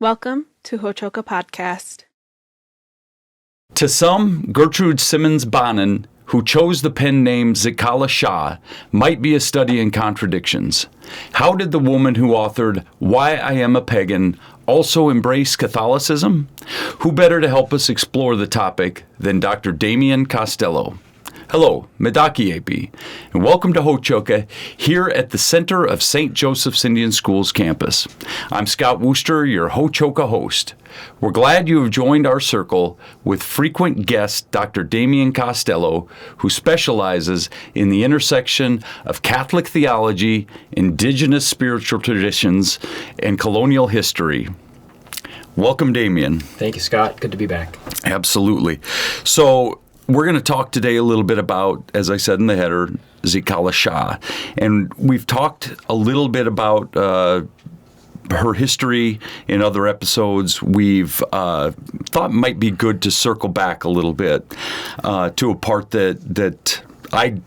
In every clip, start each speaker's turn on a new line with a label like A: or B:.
A: Welcome to Hochoka Podcast.
B: To some, Gertrude Simmons Bonnin, who chose the pen name Zitkala-Šá, might be a study in contradictions. How did the woman who authored Why I Am a Pagan also embrace Catholicism? Who better to help us explore the topic than Dr. Damian Costello? Hello, Medaki and welcome to Hochoka, here at the center of St. Joseph's Indian School's campus. I'm Scott Wooster, your Hochoka host. We're glad you have joined our circle with frequent guest Dr. Damian Costello, who specializes in the intersection of Catholic theology, indigenous spiritual traditions, and colonial history. Welcome, Damian.
C: Thank you, Scott. Good to be back.
B: Absolutely. So, we're going to talk today a little bit about, as I said in the header, Zitkala-Šá. And we've talked a little bit about her history in other episodes. We've thought it might be good to circle back a little bit to a part that I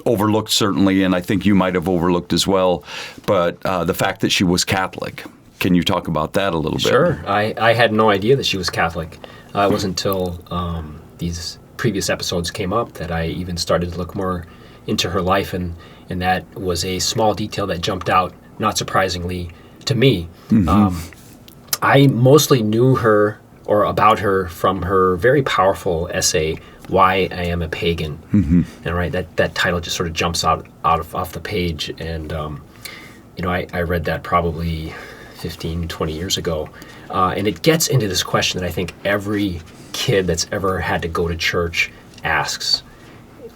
B: overlooked certainly, and I think you might have overlooked as well, but the fact that she was Catholic. Can you talk about that a little bit?
C: Sure. I had no idea that she was Catholic. It wasn't until these previous episodes came up that I even started to look more into her life, and that was a small detail that jumped out, not surprisingly, to me. Mm-hmm. I mostly knew her or about her from her very powerful essay, Why I Am a Pagan. Mm-hmm. And right, that title just sort of jumps out off the page, and I read that probably 15, 20 years ago, and it gets into this question that I think every kid that's ever had to go to church asks: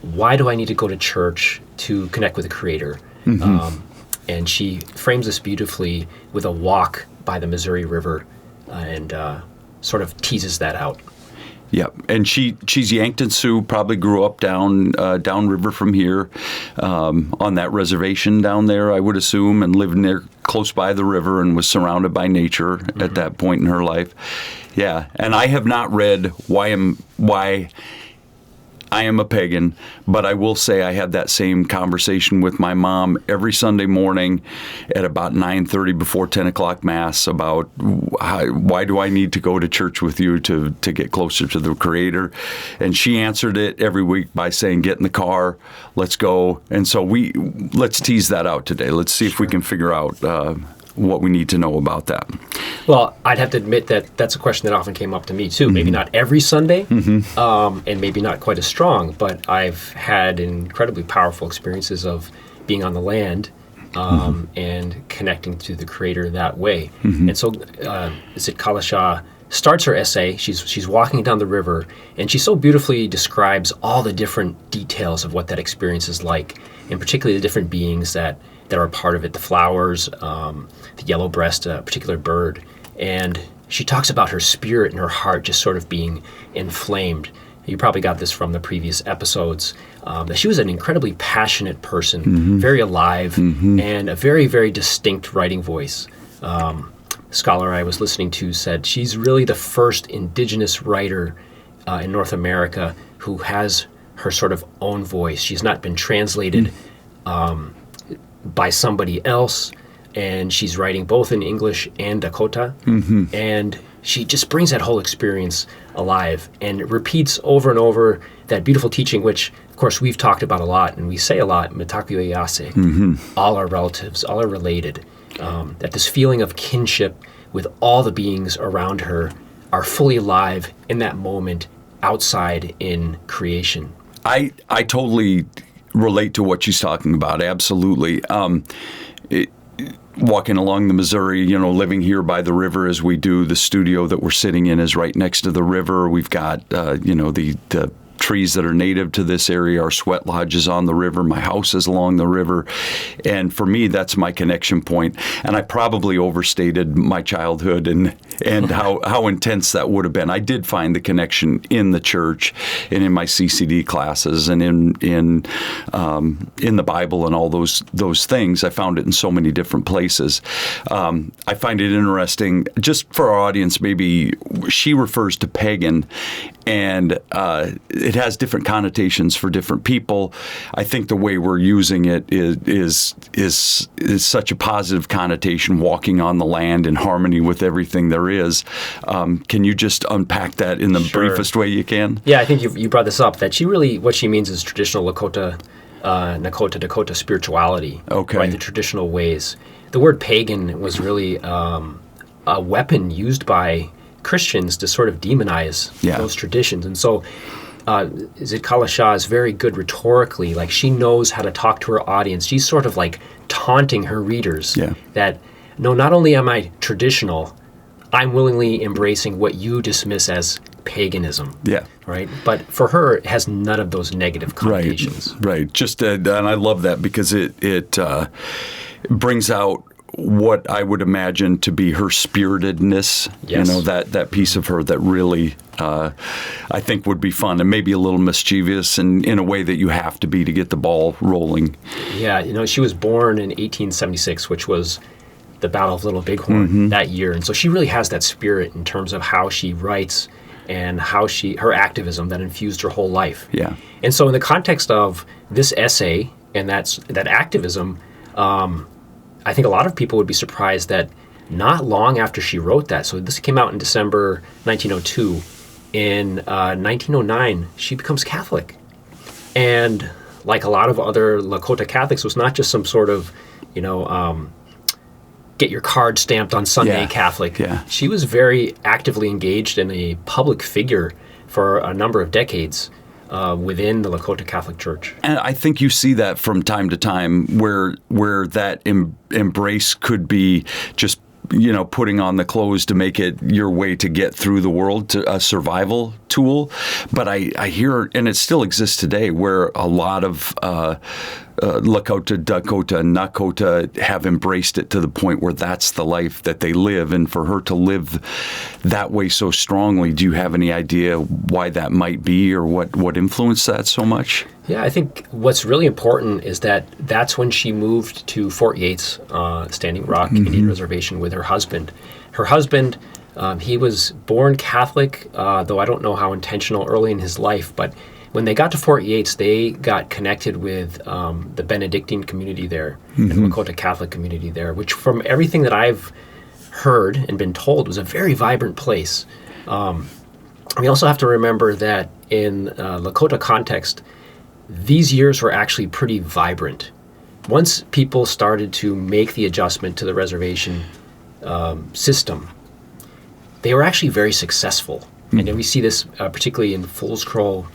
C: why do I need to go to church to connect with the Creator? Mm-hmm. And she frames this beautifully with a walk by the Missouri River, and sort of teases that out.
B: Yeah, and she's Yankton Sioux, probably grew up downriver from here, on that reservation down there, I would assume, and lived near close by the river and was surrounded by nature at that point in her life. Yeah, and I have not read Why I Am a Pagan, but I will say I had that same conversation with my mom every Sunday morning at about 9:30 before 10 o'clock Mass about why do I need to go to church with you to get closer to the Creator? And she answered it every week by saying, get in the car, let's go. And so let's tease that out today. Let's see if we can figure out what we need to know about that.
C: Well, I'd have to admit that that's a question that often came up to me too. Mm-hmm. Maybe not every Sunday, and maybe not quite as strong, but I've had incredibly powerful experiences of being on the land and connecting to the Creator that way. Mm-hmm. And so Zitkala-Šá starts her essay. She's walking down the river, and she so beautifully describes all the different details of what that experience is like, and particularly the different beings that are part of it, the flowers, the yellow breast, a particular bird. And she talks about her spirit and her heart just sort of being inflamed. You probably got this from the previous episodes, that she was an incredibly passionate person, very alive, and a very, very distinct writing voice. A scholar I was listening to said she's really the first indigenous writer in North America who has her sort of own voice. She's not been translated by somebody else, and she's writing both in English and Dakota, and she just brings that whole experience alive and repeats over and over that beautiful teaching, which, of course, we've talked about a lot, and we say a lot, all are relatives, all are related, that this feeling of kinship with all the beings around her are fully alive in that moment outside in creation.
B: I totally relate to what she's talking about, absolutely. Walking along the Missouri, living here by the river as we do, the studio that we're sitting in is right next to the river. We've got, the trees that are native to this area. Our sweat lodge is on the river. My house is along the river. And for me, that's my connection point. And I probably overstated my childhood and how intense that would have been. I did find the connection in the church and in my CCD classes and in the Bible and all those things. I found it in so many different places. I find it interesting, just for our audience, maybe she refers to pagan, and it it has different connotations for different people. I think the way we're using it is such a positive connotation, walking on the land in harmony with everything there is. Can you just unpack that in the briefest way you can?
C: Yeah, I think you brought this up, that what she means is traditional Lakota, Dakota spirituality.
B: Okay.
C: Right, the traditional ways. The word pagan was really a weapon used by Christians to sort of demonize those traditions. And so Zitkala-Šá is very good rhetorically. Like, she knows how to talk to her audience. She's sort of like taunting her readers that, no, not only am I traditional, I'm willingly embracing what you dismiss as paganism.
B: Yeah.
C: Right? But for her, it has none of those negative connotations.
B: Right. Just, and I love that because it brings out what I would imagine to be her spiritedness,
C: yes.
B: That piece of her that really I think would be fun and maybe a little mischievous and in a way that you have to be to get the ball rolling.
C: Yeah, she was born in 1876, which was the Battle of Little Bighorn that year. And so she really has that spirit in terms of how she writes and her activism that infused her whole life.
B: Yeah.
C: And so in the context of this essay and that activism, I think a lot of people would be surprised that not long after she wrote that, so this came out in December 1902, in 1909, she becomes Catholic. And like a lot of other Lakota Catholics, it was not just some sort of, get your card stamped on Sunday Catholic.
B: Yeah.
C: She was very actively engaged in a public figure for a number of decades. Within the Lakota Catholic Church.
B: And I think you see that from time to time where that embrace could be just, putting on the clothes to make it your way to get through the world, to a survival tool. But I hear, and it still exists today, where a lot of Lakota, Dakota, and Nakota have embraced it to the point where that's the life that they live. And for her to live that way so strongly, do you have any idea why that might be or what influenced that so much?
C: Yeah, I think what's really important is that's when she moved to Fort Yates, Standing Rock Indian Reservation, with her husband. Her husband, he was born Catholic, though I don't know how intentional early in his life, but when they got to Fort Yates, they got connected with the Benedictine community there, and the Lakota Catholic community there, which from everything that I've heard and been told was a very vibrant place. We also have to remember that in Lakota context, these years were actually pretty vibrant. Once people started to make the adjustment to the reservation system, they were actually very successful. And then we see this particularly in Fool's Crow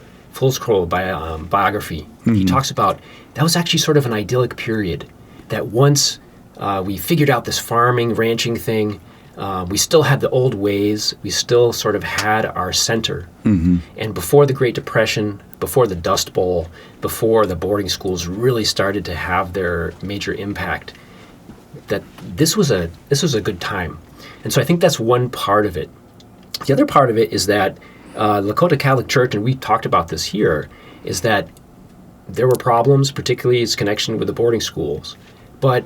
C: biography. He talks about that was actually sort of an idyllic period, that once we figured out this farming, ranching thing, we still had the old ways, we still sort of had our center. And before the Great Depression, before the Dust Bowl, before the boarding schools really started to have their major impact, that this was a good time. And so I think that's one part of it. The other part of it is that Lakota Catholic Church, and we talked about this here, is that there were problems, particularly its connection with the boarding schools. But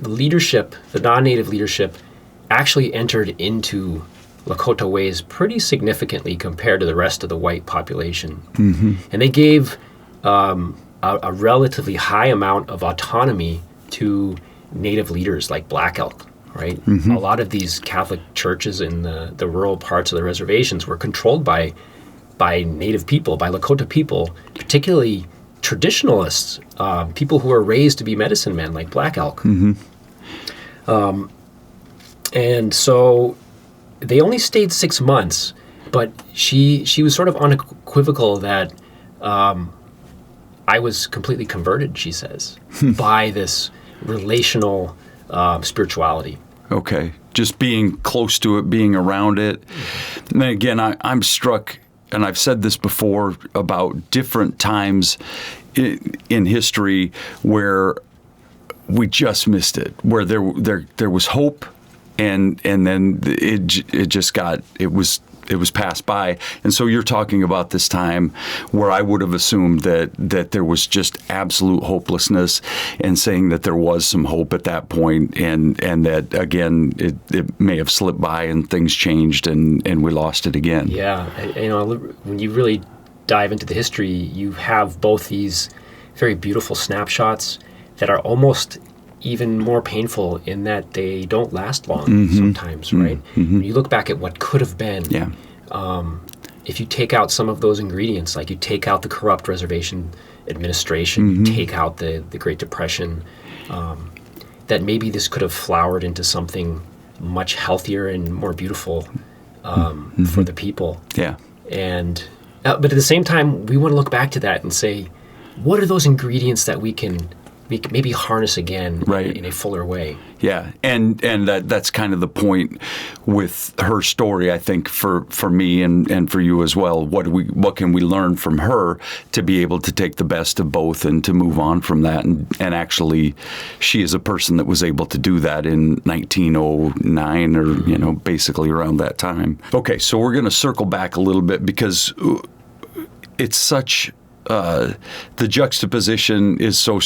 C: the leadership, the non-native leadership, actually entered into Lakota ways pretty significantly compared to the rest of the white population. And they gave a relatively high amount of autonomy to native leaders like Black Elk. Right? A lot of these Catholic churches in the rural parts of the reservations were controlled by native people, by Lakota people, particularly traditionalists, people who were raised to be medicine men like Black Elk. And so they only stayed 6 months, but she was sort of unequivocal that I was completely converted, she says, by this relational spirituality.
B: Okay. Just being close to it, being around it. And then again, I'm struck, and I've said this before, about different times in history where we just missed it, where there was hope, and then it was passed by. And so you're talking about this time where I would have assumed that there was just absolute hopelessness, and saying that there was some hope at that point, and that, again, it may have slipped by and things changed and we lost it again.
C: Yeah. When you really dive into the history, you have both these very beautiful snapshots that are almost even more painful in that they don't last long sometimes, right? When you look back at what could have been, if you take out some of those ingredients, like you take out the corrupt reservation administration, you take out the Great Depression, that maybe this could have flowered into something much healthier and more beautiful for the people.
B: Yeah.
C: And but at the same time, we want to look back to that and say, what are those ingredients that we can maybe harness again in a fuller way?
B: Yeah, and that's kind of the point with her story, I think, for me and for you as well. What can we learn from her to be able to take the best of both and to move on from that? And actually, she is a person that was able to do that in 1909 or, basically around that time. Okay, so we're going to circle back a little bit because it's such... the juxtaposition is so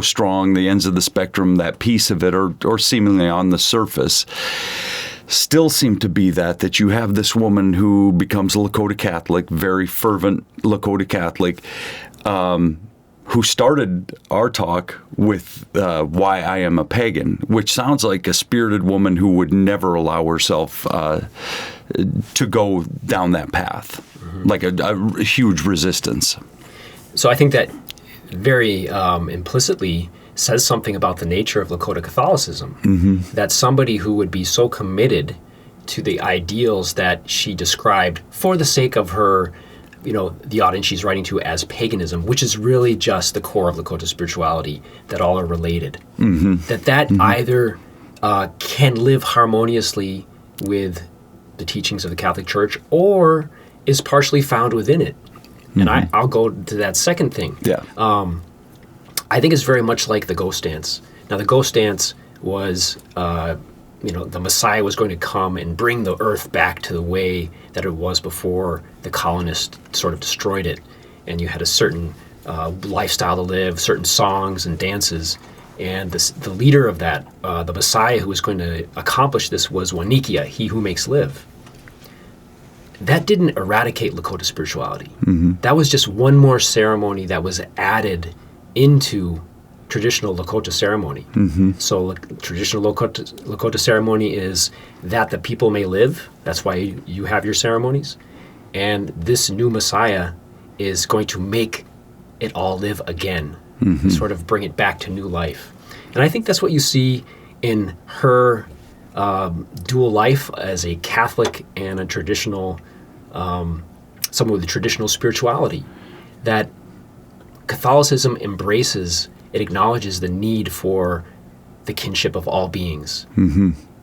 B: strong. The ends of the spectrum, that piece of it, or seemingly on the surface, still seem to be that you have this woman who becomes a Lakota Catholic, very fervent Lakota Catholic, who started our talk with why I am a pagan, which sounds like a spirited woman who would never allow herself to go down that path. Like a huge resistance.
C: So I think that very implicitly says something about the nature of Lakota Catholicism. That somebody who would be so committed to the ideals that she described for the sake of her, the audience she's writing to as paganism, which is really just the core of Lakota spirituality, that all are related. That either can live harmoniously with the teachings of the Catholic Church or is partially found within it. And I'll go to that second thing.
B: Yeah.
C: I think it's very much like the ghost dance. Now, the ghost dance was, the Messiah was going to come and bring the earth back to the way that it was before the colonists sort of destroyed it. And you had a certain lifestyle to live, certain songs and dances. And the leader of that, the Messiah who was going to accomplish this, was Wanikia, he who makes live. That didn't eradicate Lakota spirituality. That was just one more ceremony that was added into traditional Lakota ceremony. So traditional Lakota ceremony is that the people may live. That's why you have your ceremonies. And this new Messiah is going to make it all live again, sort of bring it back to new life. And I think that's what you see in her dual life as a Catholic and a traditional, someone with a traditional spirituality, that Catholicism embraces, it acknowledges the need for the kinship of all beings.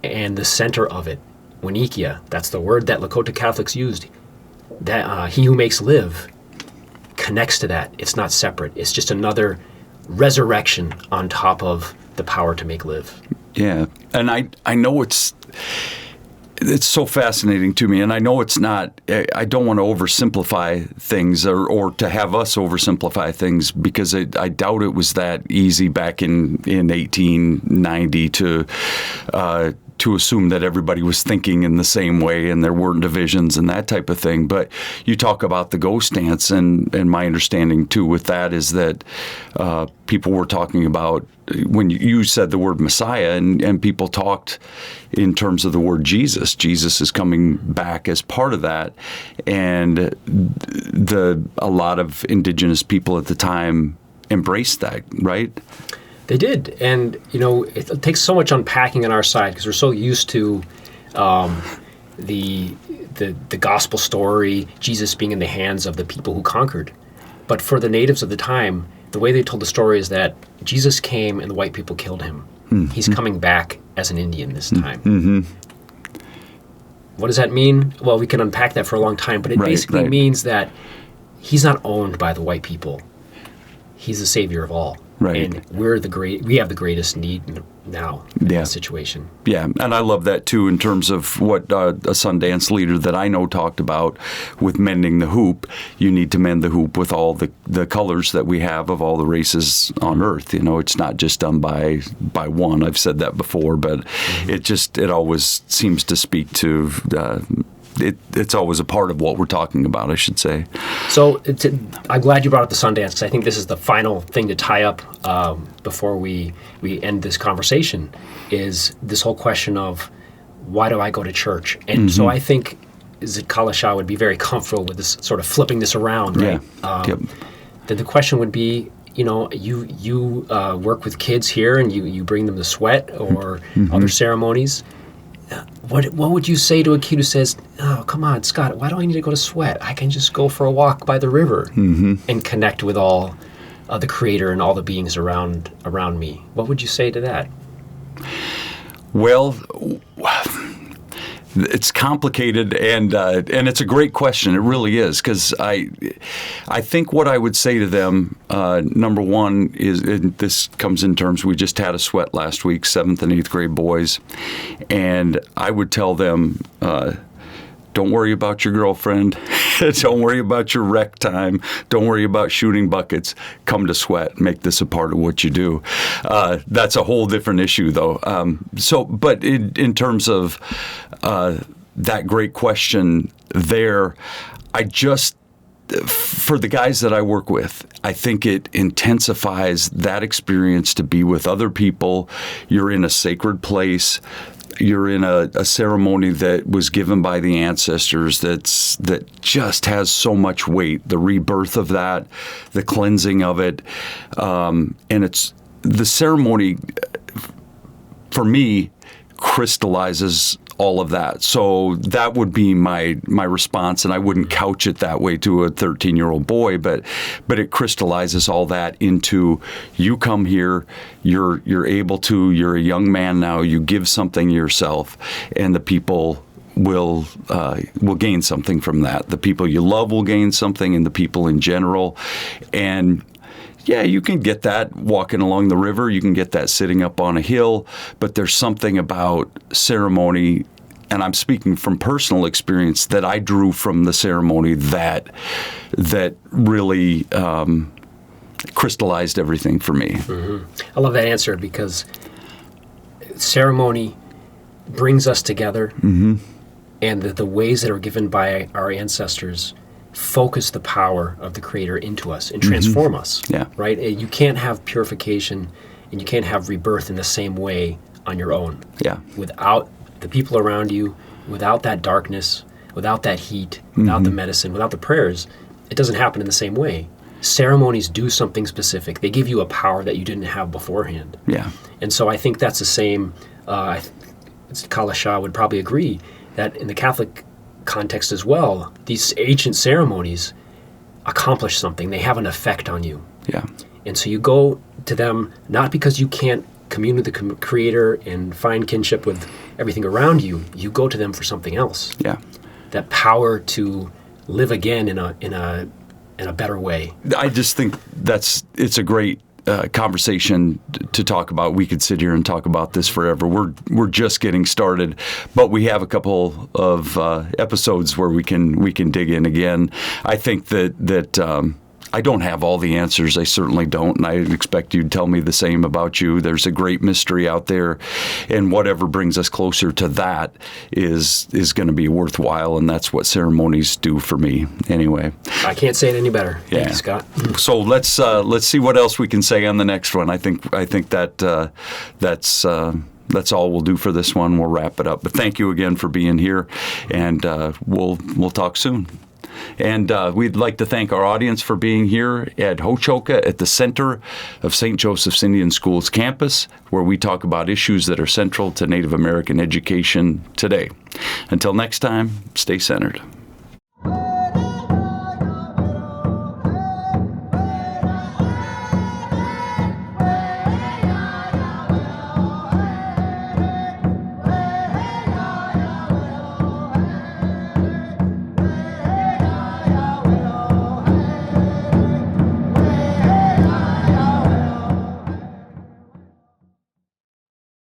C: And the center of it, Wanikia, that's the word that Lakota Catholics used, that he who makes live connects to that. It's not separate. It's just another resurrection on top of the power to make live.
B: Yeah, and I know it's so fascinating to me, and I know it's not, I don't want to oversimplify things or to have us oversimplify things, because I doubt it was that easy back in 1890 to assume that everybody was thinking in the same way and there weren't divisions and that type of thing. But you talk about the ghost dance, and my understanding too with that is that people were talking about, when you said the word Messiah, and people talked in terms of the word Jesus. Jesus is coming back as part of that, and a lot of indigenous people at the time embraced that, right?
C: They did, and it takes so much unpacking on our side because we're so used to the gospel story, Jesus being in the hands of the people who conquered. But for the natives of the time, the way they told the story is that Jesus came and the white people killed him. He's coming back as an Indian this time. What does that mean? Well, we can unpack that for a long time, but it basically means that he's not owned by the white people. He's the savior of all.
B: Right.
C: And we have the greatest need now in this situation.
B: Yeah, and I love that too in terms of what a Sundance leader that I know talked about with mending the hoop. You need to mend the hoop with all the colors that we have of all the races on Earth. It's not just done by one. I've said that before, but it always seems to speak to it's always a part of what we're talking about, I should say.
C: So I'm glad you brought up the Sundance, because I think this is the final thing to tie up before we end this conversation, is this whole question of, why do I go to church? And so I think Zitkala-Šá would be very comfortable with this sort of flipping this around, right?
B: Yep.
C: Then the question would be, you work with kids here and you bring them to sweat or other ceremonies. What would you say to a kid who says, "Oh, come on, Scott, why do I need to go to sweat? I can just go for a walk by the river and connect with all the Creator and all the beings around me"? What would you say to that?
B: Well, it's complicated, and it's a great question. It really is, because I think what I would say to them, number one, is, and this comes in terms, we just had a sweat last week, 7th and 8th grade boys, and I would tell them, don't worry about your girlfriend. Don't worry about your rec time. Don't worry about shooting buckets. Come to sweat. Make this a part of what you do. That's a whole different issue, though. But in terms of that great question there, for the guys that I work with, I think it intensifies that experience to be with other people. You're in a sacred place. You're in a ceremony that was given by the ancestors that just has so much weight. The rebirth of that, the cleansing of it, and it's the ceremony for me crystallizes all of that. So that would be my response, and I wouldn't couch it that way to a 13-year-old boy, but it crystallizes all that into, you come here, you're able to, you're a young man now, you give something yourself, and the people will gain something from that. The people you love will gain something, and the people in general. And yeah, you can get that walking along the river. You can get that sitting up on a hill. But there's something about ceremony, and I'm speaking from personal experience, that I drew from the ceremony that really crystallized everything for me.
C: I love that answer, because ceremony brings us together, and the ways that are given by our ancestors focus the power of the Creator into us and transform us.
B: Yeah.
C: Right? You can't have purification and you can't have rebirth in the same way on your own.
B: Yeah.
C: Without the people around you, without that darkness, without that heat, without the medicine, without the prayers, it doesn't happen in the same way. Ceremonies do something specific. They give you a power that you didn't have beforehand.
B: Yeah.
C: And so I think that's the same. Zitkala-Šá would probably agree that in the Catholic context as well, these ancient ceremonies accomplish something. They have an effect on you.
B: Yeah.
C: And so you go to them not because you can't commune with the Creator and find kinship with everything around you. You go to them for something else.
B: Yeah.
C: That power to live again in a better way.
B: I just think it's a great conversation to talk about. We could sit here and talk about this forever. We're just getting started, but we have a couple of episodes where we can dig in again. I think that I don't have all the answers. I certainly don't, and I expect you to tell me the same about you. There's a great mystery out there, and whatever brings us closer to that is going to be worthwhile, and that's what ceremonies do for me. Anyway,
C: I can't say it any better.
B: Yeah.
C: Thank you, Scott.
B: So let's see what else we can say on the next one. I think that that's all we'll do for this one. We'll wrap it up. But thank you again for being here, and we'll talk soon. And we'd like to thank our audience for being here at Ho-Chokeh at the center of St. Joseph's Indian School's campus, where we talk about issues that are central to Native American education today. Until next time, stay centered.